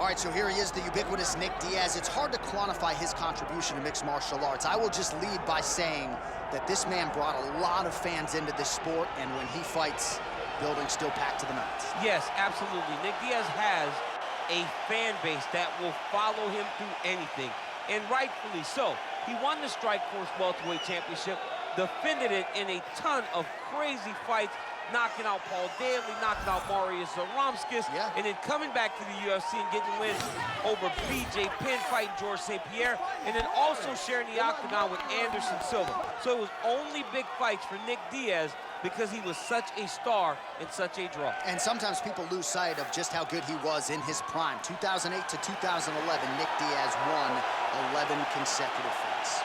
right, so here he is, the ubiquitous Nick Diaz. It's hard to quantify his contribution to mixed martial arts. I will just lead by saying that this man brought a lot of fans into this sport, and when he fights, building's still packed to the max. Yes, absolutely. Nick Diaz has a fan base that will follow him through anything, and rightfully so. He won the Strikeforce Welterweight Championship, defended it in a ton of crazy fights, knocking out Paul Daly, knocking out Marius Zaromskis, and then coming back to the UFC and getting wins over BJ Penn, fighting George St-Pierre, and then also sharing the octagon with Anderson Silva. So it was only big fights for Nick Diaz because he was such a star and such a draw. And sometimes people lose sight of just how good he was in his prime. 2008 to 2011, Nick Diaz won 11 consecutive fights.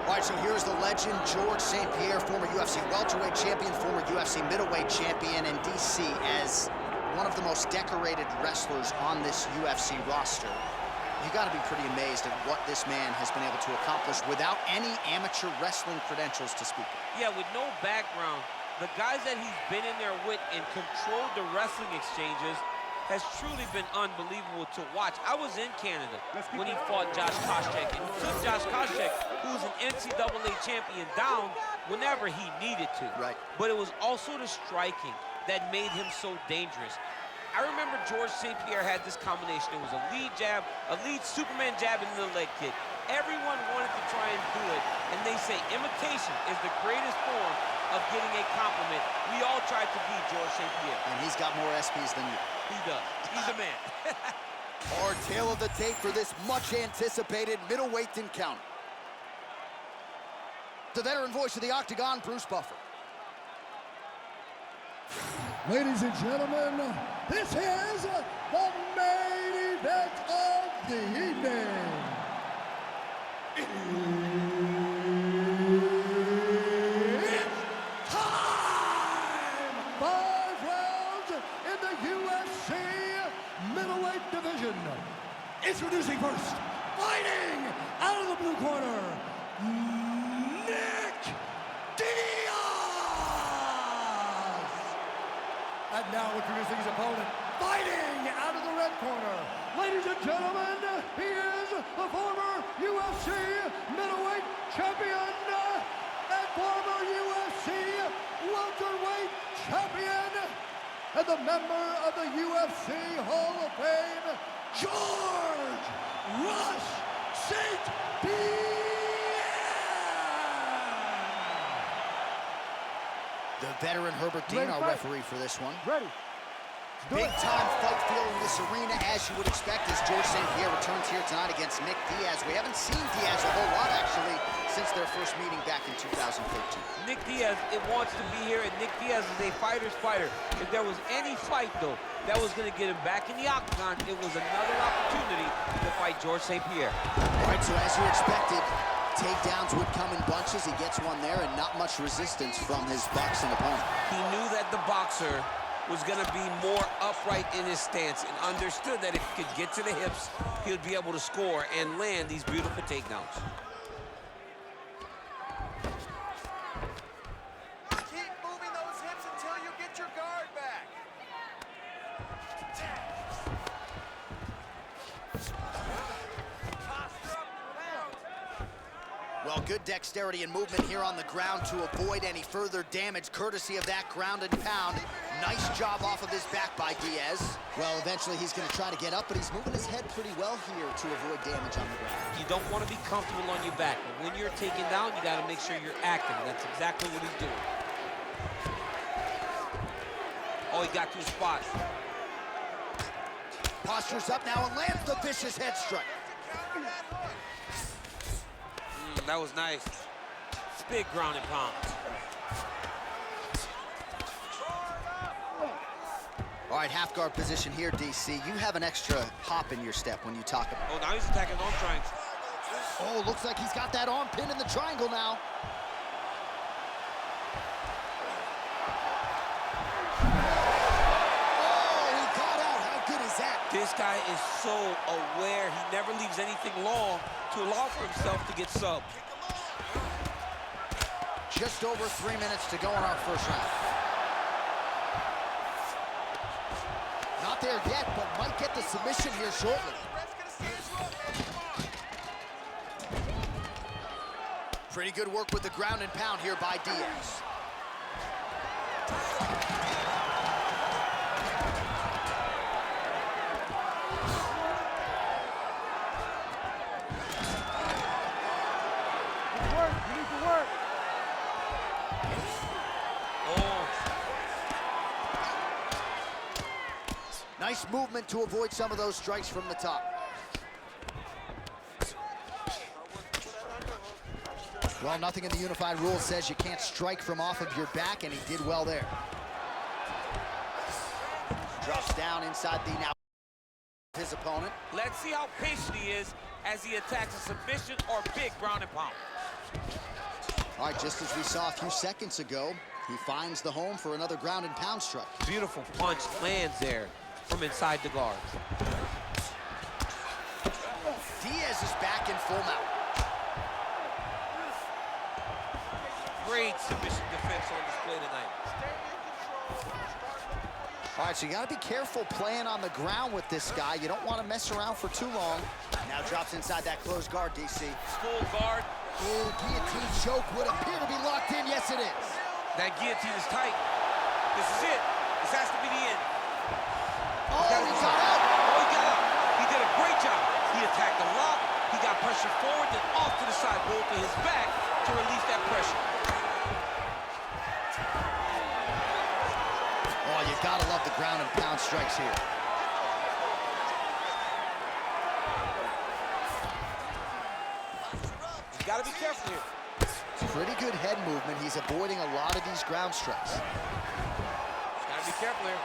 All right, so here's the legend, George St-Pierre, former UFC welterweight champion, former UFC middleweight champion, and DC as one of the most decorated wrestlers on this UFC roster. You gotta be pretty amazed at what this man has been able to accomplish without any amateur wrestling credentials to speak of. Yeah, with no background, the guys that he's been in there with and controlled the wrestling exchanges has truly been unbelievable to watch. I was in Canada when he fought Josh Koscheck, and took Josh Koscheck, who was an NCAA champion, down whenever he needed to. Right. But it was also the striking that made him so dangerous. I remember George St-Pierre had this combination. It was a lead jab, a lead Superman jab, and then a leg kick. Everyone wanted to try and do it, and they say imitation is the greatest form of getting a compliment. We all tried to beat George St-Pierre. And he's got more SPs than you. He does. He's a man. Our tale of the tape for this much-anticipated middleweight encounter. The veteran voice of the Octagon, Bruce Buffer. Ladies and gentlemen, this is the main event of the evening. It's time! 5 rounds in the UFC middleweight division. Introducing first, fighting out of the blue corner, Nick Diaz! And now introducing his opponent, fighting out of the red corner. Ladies and gentlemen, he is the former UFC middleweight champion and former UFC welterweight champion and the member of the UFC Hall of Fame, George Rush St-Pierre! The veteran Herbert Dean, our referee for this one. Ready. Big-time fight feel in this arena, as you would expect, as George St-Pierre returns here tonight against Nick Diaz. We haven't seen Diaz a whole lot, actually, since their first meeting back in 2013. Nick Diaz, it wants to be here, and Nick Diaz is a fighter's fighter. If there was any fight, though, that was going to get him back in the octagon, it was another opportunity to fight George St-Pierre. All right, so as you expected, takedowns would come in bunches. He gets one there, and not much resistance from his boxing opponent. He knew that the boxer was going to be more upright in his stance and understood that if he could get to the hips, he would be able to score and land these beautiful takedowns. Keep moving those hips until you get your guard back. Well, good dexterity and movement here on the ground to avoid any further damage, courtesy of that ground and pound. Nice job off of his back by Diaz. Well, eventually he's going to try to get up, but he's moving his head pretty well here to avoid damage on the ground. You don't want to be comfortable on your back, but when you're taken down, you got to make sure you're active. That's exactly what he's doing. Oh, he got to his spot. Postures up now and lands the vicious head strike. That was nice. Big ground and pound. All right, half guard position here, DC. You have an extra hop in your step when you talk about. Oh, now he's attacking arm triangles. Oh, looks like he's got that arm pinned in the triangle now. This guy is so aware. He never leaves anything long to allow for himself to get subbed. Just over 3 minutes to go in our first round. Not there yet, but might get the submission here shortly. Pretty good work with the ground and pound here by Diaz. Nice movement to avoid some of those strikes from the top. Well, nothing in the unified rules says you can't strike from off of your back, and he did well there. Drops down inside the now his opponent. Let's see how patient he is as he attacks a submission or big ground and pound. All right, just as we saw a few seconds ago, he finds the home for another ground and pound strike. Beautiful punch lands there from inside the guard. Diaz is back in full mount. Great submission defense on display tonight. All right, so you got to be careful playing on the ground with this guy. You don't want to mess around for too long. Now drops inside that closed guard, DC. Full guard. Oh, guillotine choke would appear to be locked in. Yes, it is. That guillotine is tight. This is it. This has to be the end. Oh, he got out. Oh, he got out. He did a great job. He attacked a lot. He got pressure forward, then off to the side, rolled to his back to release that pressure. Oh, you gotta love the ground and pound strikes here. You gotta be careful here. Pretty good head movement. He's avoiding a lot of these ground strikes. Gotta be careful here.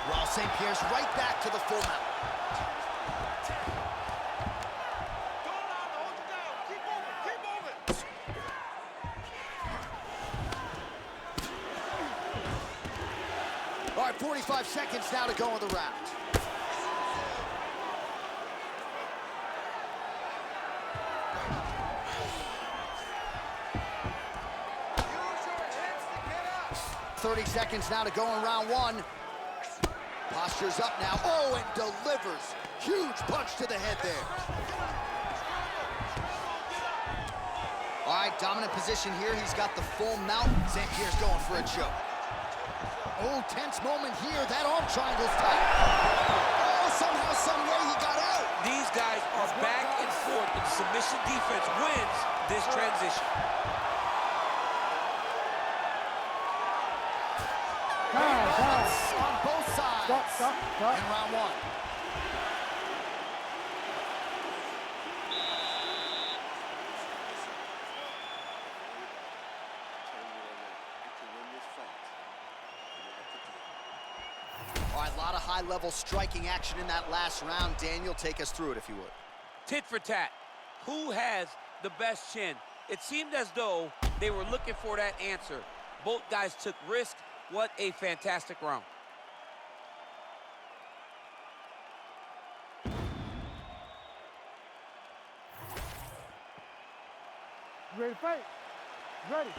Well, St-Pierre's right back to the full mount. All right, 45 seconds now to go in the round. Use your hips to get up. 30 seconds now to go in round one. Posture's up now. Oh, and delivers. Huge punch to the head there. All right, dominant position here. He's got the full mount. St-Pierre's going for a choke. Oh, tense moment here. That arm triangle's tight. Oh, somehow, some way he got out. These guys are back and forth, and submission defense wins this transition. On both sides in round one. All right, a lot of high-level striking action in that last round. Daniel, take us through it if you would. Tit for tat. Who has the best chin? It seemed as though they were looking for that answer. Both guys took risks. What a fantastic round. Ready to fight? Ready.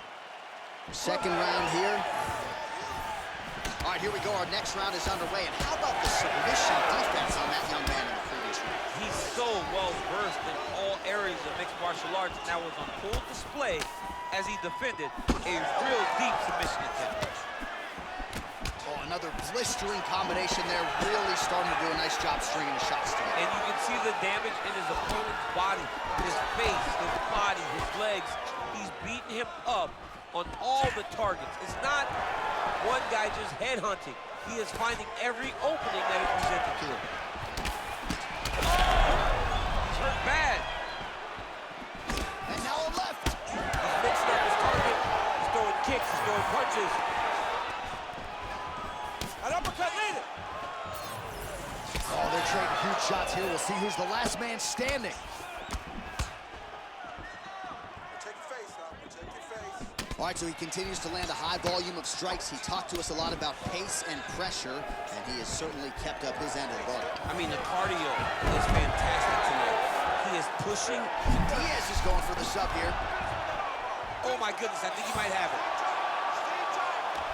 Second round here. All right, here we go. Our next round is underway. And how about the submission defense on that young man in the previous round? He's so well-versed in all areas of mixed martial arts. That was on full display as he defended a real deep submission attempt. Oh, another blistering combination there. Really starting to do a nice job stringing the shots together. And you can see the damage in his opponent's body, his face, his body, his legs. He's beating him up on all the targets. It's not one guy just headhunting. He is finding every opening that is presented to him. He's hurt bad. And now a left. He's mixing up his target. He's throwing kicks, he's throwing punches. An uppercut later. Oh, they're trading huge shots here. We'll see who's the last man standing. Protect your face, huh? Protect your face. All right, so he continues to land a high volume of strikes. He talked to us a lot about pace and pressure, and he has certainly kept up his end of the bargain. I mean, the cardio is fantastic tonight. He is pushing. Diaz is going for the sub here. Oh, my goodness, I think he might have it.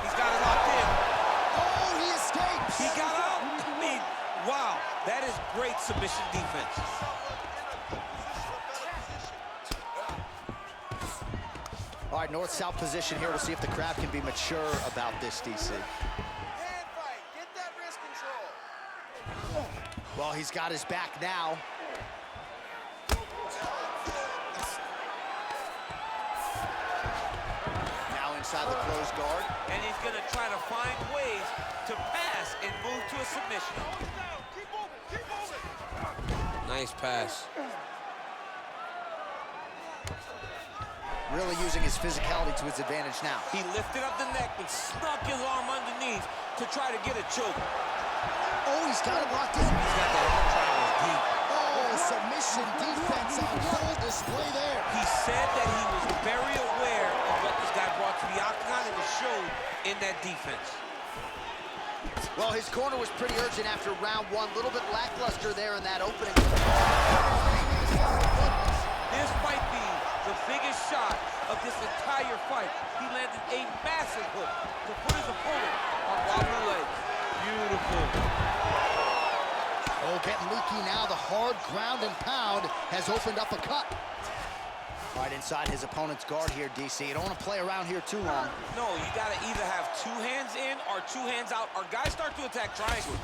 He's got it locked in. Oh, he escapes. He got out. I mean, wow, that is great submission defense. All right, north-south position here. We'll see if the crowd can be mature about this, DC. Hand fight. Get that wrist control. Well, he's got his back now. Now inside the closed guard. And he's going to try to find ways to pass and move to a submission. Keep moving. Keep moving. Nice pass. Really using his physicality to his advantage now. He lifted up the neck and snuck his arm underneath to try to get a choke. Oh, he's got it locked in. He's got that arm triangle deep. Oh, submission defense on full display there. He said that he was very aware of what this guy brought to the octagon, and it showed in that defense. Well, his corner was pretty urgent after round one. A little bit lackluster there in that opening. This might be the biggest shot of this entire fight. He landed a massive hook to put his opponent on wobbly legs. Beautiful. Oh, getting leaky now. The hard ground and pound has opened up a cut. Right inside his opponent's guard here, DC. You don't want to play around here too long. No, you got to either have two hands in or two hands out, or guys start to attack triangles.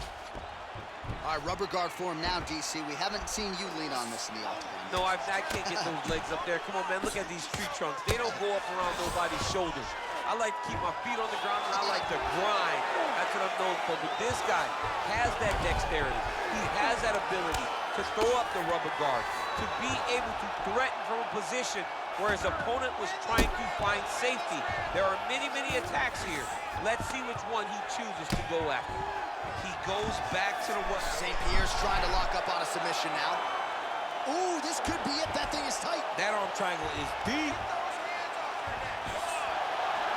All right, rubber guard for him now, DC. We haven't seen you lean on this in the octagon. No, I can't get those legs up there. Come on, man, look at these tree trunks. They don't go up around nobody's shoulders. I like to keep my feet on the ground, and I like to grind. That's what I'm known for. But this guy has that dexterity. He has that ability to throw up the rubber guard, to be able to threaten from a position where his opponent was trying to find safety. There are many, many attacks here. Let's see which one he chooses to go after. He goes back to the work. St-Pierre's trying to lock up on a submission now. Ooh, this could be it. That thing is tight. That arm triangle is deep.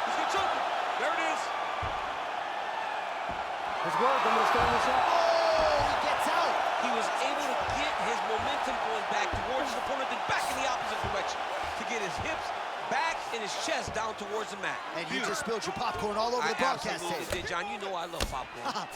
He's gonna choke him. There it is. It's work. I'm going to stand this up. Oh, he gets out. He was able to get his momentum going back towards his opponent, then back in the opposite direction to get his hips back and his chest down towards the mat. And you just spilled your popcorn all over the broadcast absolutely table. did, John. You know I love popcorn.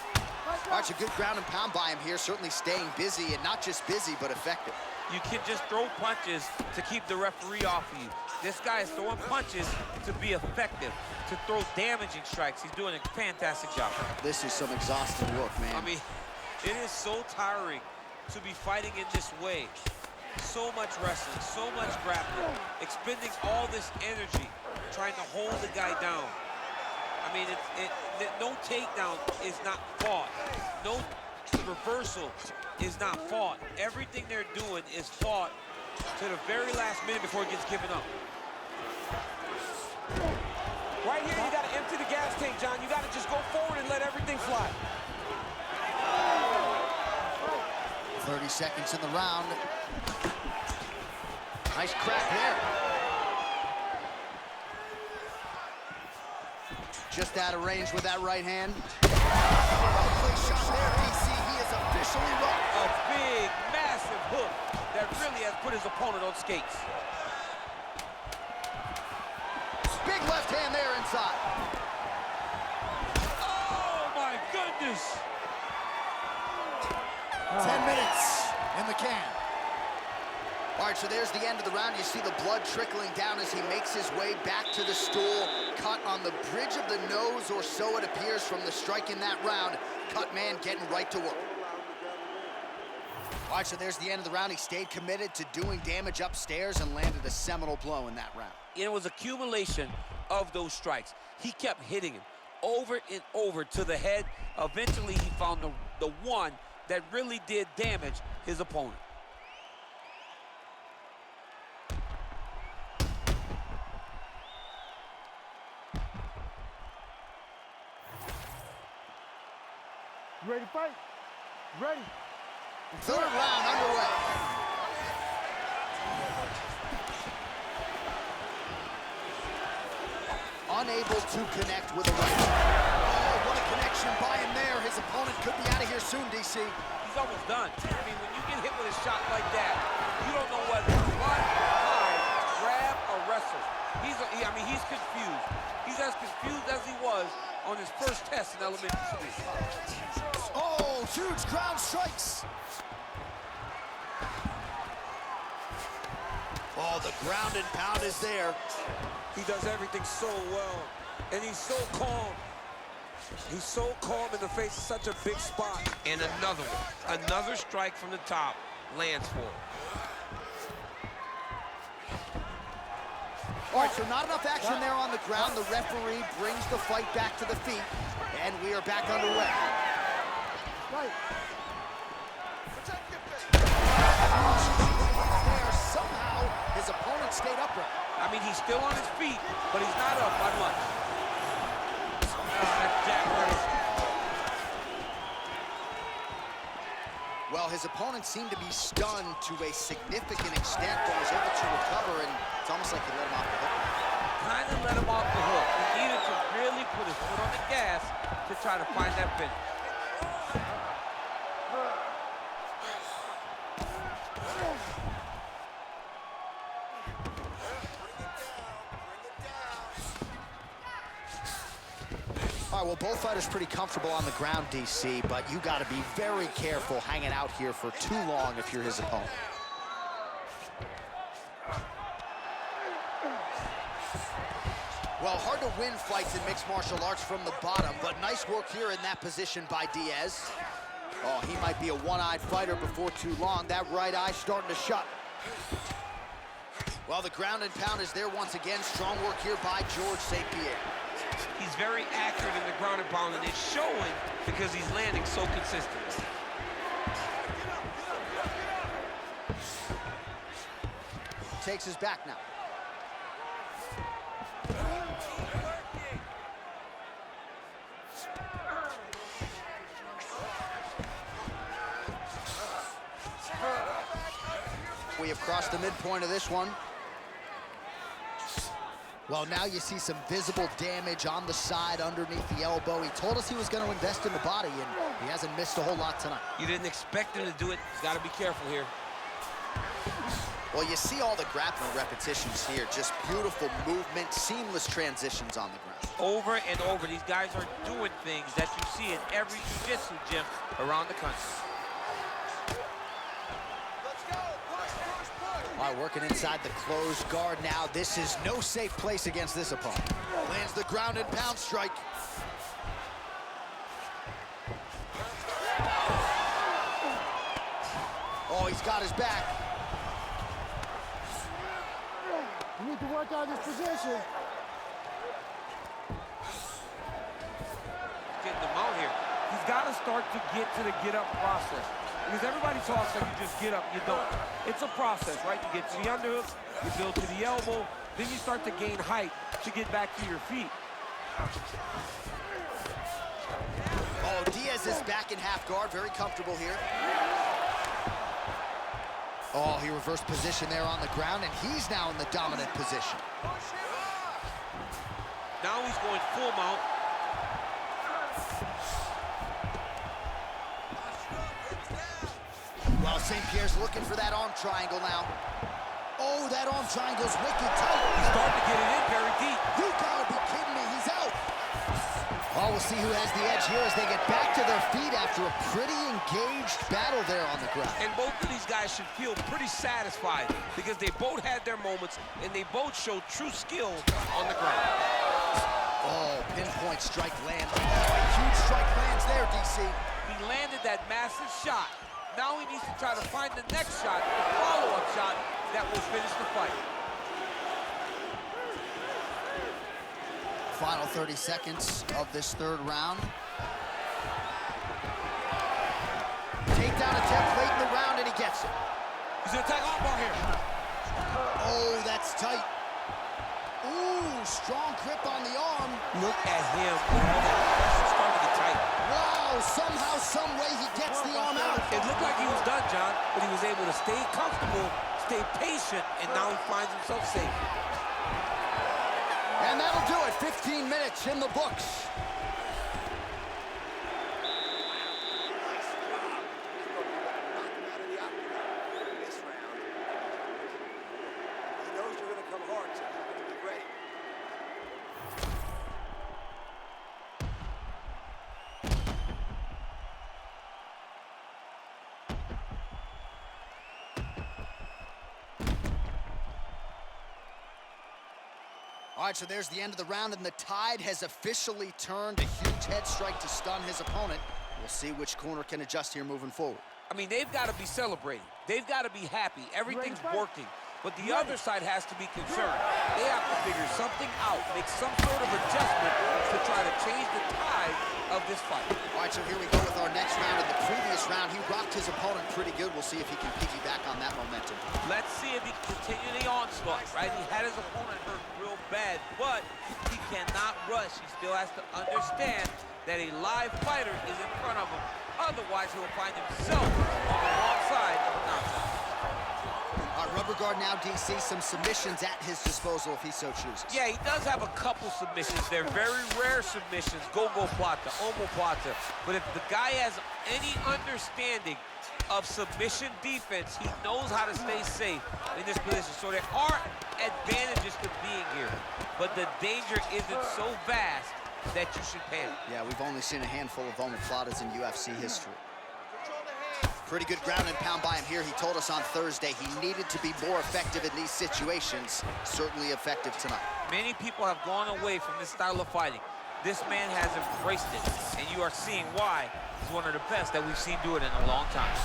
All right, a good ground and pound by him here, certainly staying busy, and not just busy, but effective. You can just throw punches to keep the referee off of you. This guy is throwing punches to be effective, to throw damaging strikes. He's doing a fantastic job. This is some exhausting work, man. I mean, it is so tiring to be fighting in this way. So much wrestling, so much grappling, expending all this energy, trying to hold the guy down. I mean, no takedown is not fought. No reversal is not fought. Everything they're doing is fought to the very last minute before it gets given up. Right here, you got to empty the gas tank, John. You got to just go forward and let everything fly. 30 seconds in the round. Nice crack there. Just out of range with that right hand. Well-placed shot there, DC. He is officially rocked. A big, massive hook that really has put his opponent on skates. Big left hand there inside. Oh, my goodness. 10 minutes in the can. All right, so there's the end of the round. You see the blood trickling down as he makes his way back to the stool. Cut on the bridge of the nose, or so it appears from the strike in that round. Cut man getting right to work. All right, so there's the end of the round. He stayed committed to doing damage upstairs and landed a seminal blow in that round. It was accumulation of those strikes. He kept hitting him over and over to the head. Eventually, he found the one that really did damage his opponent. Ready to fight? Ready. Third round underway. unable to connect with a right. Oh, what a connection by him there. His opponent could be out of here soon, DC. He's almost done. I mean, when you get hit with a shot like that, you don't know whether to run, hide, grab, or wrestle. I mean, he's confused. He's as confused as he was on his first test in elementary school. Oh, huge ground strikes. Oh, the ground and pound is there. He does everything so well, and he's so calm. He's so calm in the face of such a big spot. And another one. Another strike from the top lands for him. All right, so not enough action there on the ground. The referee brings the fight back to the feet, and we are back underway. Right. There, somehow, his opponent stayed upright. I mean, he's still on his feet, but he's not up by much. That's Jack Hurst. Well, his opponent seemed to be stunned to a significant extent, but was able to recover, and it's almost like he let him off the hook. Kind of let him off the hook. He needed to really put his foot on the gas to try to find that finish. All right, well, both fighters pretty comfortable on the ground, DC, but you got to be very careful hanging out here for too long if you're his opponent. Well, hard to win fights in mixed martial arts from the bottom, but nice work here in that position by Diaz. Oh, he might be a one-eyed fighter before too long. That right eye starting to shut. Well, the ground and pound is there once again. Strong work here by George St-Pierre. He's very accurate in the ground and pound, and it's showing because he's landing so consistently. Takes his back now. We have crossed the midpoint of this one. Well, now you see some visible damage on the side underneath the elbow. He told us he was going to invest in the body, and he hasn't missed a whole lot tonight. You didn't expect him to do it. He's got to be careful here. Well, you see all the grappling repetitions here. Just beautiful movement, seamless transitions on the ground. Over and over, these guys are doing things that you see in every jiu-jitsu gym around the country. All right, working inside the closed guard now. This is no safe place against this opponent. Lands the ground and pound strike. Oh, he's got his back. You need to work out his position. Getting them out here. He's got to start to get to the get-up process. Because everybody talks like you just get up, you don't. It's a process, right? You get to the underhook, you build to the elbow, then you start to gain height to get back to your feet. Oh, Diaz is back in half guard, very comfortable here. Oh, he reversed position there on the ground, and he's now in the dominant position. Now he's going full mount. Well, St-Pierre's looking for that arm triangle now. Oh, that arm triangle's wicked tight. He's starting to get it in very deep. You gotta be kidding me, he's out. Oh, we'll see who has the edge here as they get back to their feet after a pretty engaged battle there on the ground. And both of these guys should feel pretty satisfied because they both had their moments and they both showed true skill on the ground. Oh, pinpoint strike land. Oh, a huge strike lands there, DC. He landed that massive shot. Now he needs to try to find the next shot, the follow-up shot that will finish the fight. Final 30 seconds of this third round. Takedown attempt late in the round, and he gets it. He's gonna attack armbar here. Oh, that's tight. Ooh, strong grip on the arm. Look at him with all that pressure starting to get tight. Wow, somehow, some way he gets the arm out. It looked like he was done, John, but he was able to stay comfortable, stay patient, and now he finds himself safe. And And that'll do it. 15 minutes in the books. All right, so there's the end of the round, and the tide has officially turned. A huge head strike to stun his opponent. We'll see which corner can adjust here moving forward. I mean, they've got to be celebrating. They've got to be happy. Everything's working. But the other side has to be concerned. They have to figure something out, make some sort of adjustment to try to change the tide of this fight. All right, so here we go with our next round. In the previous round, he rocked his opponent pretty good. We'll see if he can piggyback on that momentum. Let's see if he can continue the onslaught, right? He had his opponent hurt real bad, but he cannot rush. He still has to understand that a live fighter is in front of him. Otherwise, he will find himself on the wrong side of a knockout. All right, rubber guard now, DC. Some submissions at his disposal if he so chooses. Yeah, he does have a couple submissions. They're very rare submissions, go-go plata, omoplata. But if the guy has any understanding of submission defense, he knows how to stay safe in this position. So there are advantages to being here, but the danger isn't so vast that you should panic. Yeah, we've only seen a handful of omoplatas in UFC history. Pretty good ground and pound by him here. He told us on Thursday he needed to be more effective in these situations. Certainly effective tonight. Many people have gone away from this style of fighting. This man has embraced it, and you are seeing why he's one of the best that we've seen do it in a long time.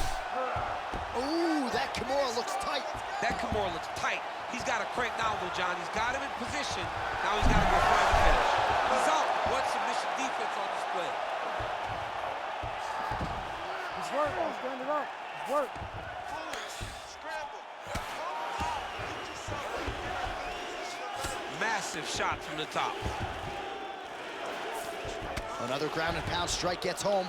Ooh, that Kimura looks tight. That Kimura looks tight. He's got to crank down, though, John. He's got him in position. Now he's got to go find the finish. He's out. What submission defense on display? It's work. Stand it up. It's work. Massive shot from the top. Another ground and pound strike gets home.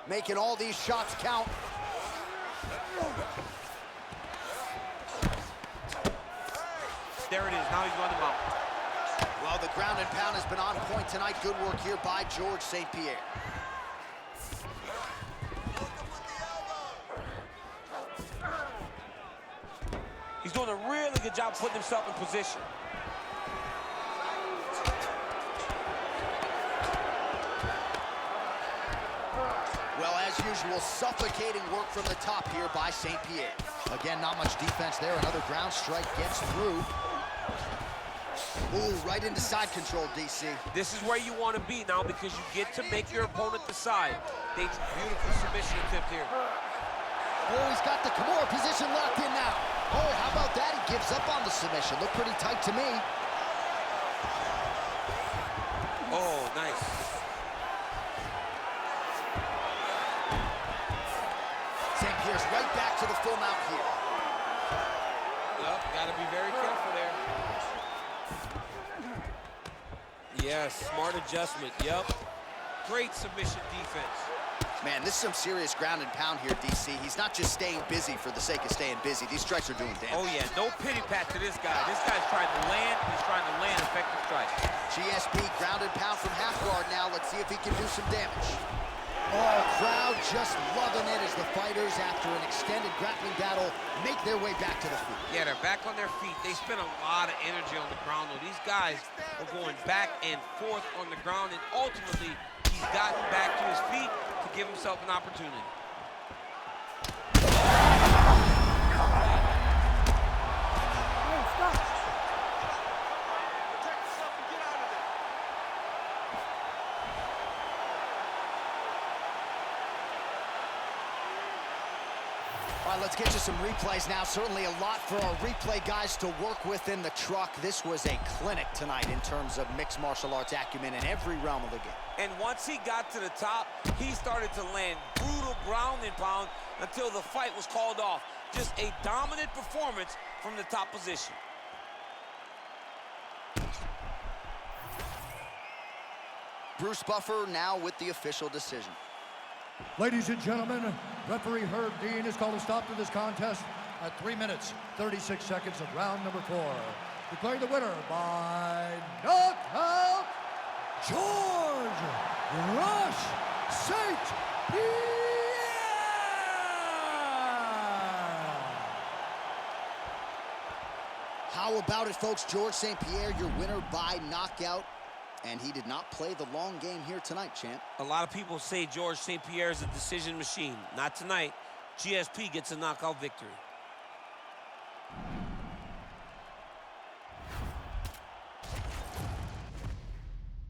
Making all these shots count. There it is. Now he's running out. Well, the ground and pound has been on point tonight. Good work here by George St-Pierre. He's doing a really good job putting himself in position. Well, as usual, suffocating work from the top here by St-Pierre. Again, not much defense there. Another ground strike gets through. Ooh, right into side control, DC. This is where you want to be now because you get to make your opponent decide. Beautiful submission attempt here. Oh, he's got the Kimura position locked in now. Oh, how about that? He gives up on the submission. Looked pretty tight to me. Oh, nice. St-Pierre's right back to the full mount here. Yep, got to be very careful there. Yes, smart adjustment, yep. Great submission defense. Man, this is some serious ground and pound here, DC. He's not just staying busy for the sake of staying busy. These strikes are doing damage. Oh, yeah, no pity pat to this guy. This guy's trying to land, he's trying to land effective strikes. GSP ground and pound from half guard now. Let's see if he can do some damage. Oh, crowd just loving it as the fighters, after an extended grappling battle, make their way back to the feet. Yeah, they're back on their feet. They spent a lot of energy on the ground, though. These guys were going back and forth on the ground, and ultimately, he's gotten back to his feet to give himself an opportunity. Hey, stop. All right, let's get you some replays now. Certainly a lot for our replay guys to work with in the truck. This was a clinic tonight in terms of mixed martial arts acumen in every realm of the game. And once he got to the top, he started to land brutal ground and pound until the fight was called off. Just a dominant performance from the top position. Bruce Buffer now with the official decision. Ladies and gentlemen, Referee Herb Dean has called a stop to this contest at 3 minutes, 36 seconds of round number 4. Declaring the winner by knockout, George Rush St-Pierre! How about it, folks? George St-Pierre, your winner by knockout. And he did not play the long game here tonight, champ. A lot of people say George St-Pierre is a decision machine. Not tonight. GSP gets a knockout victory.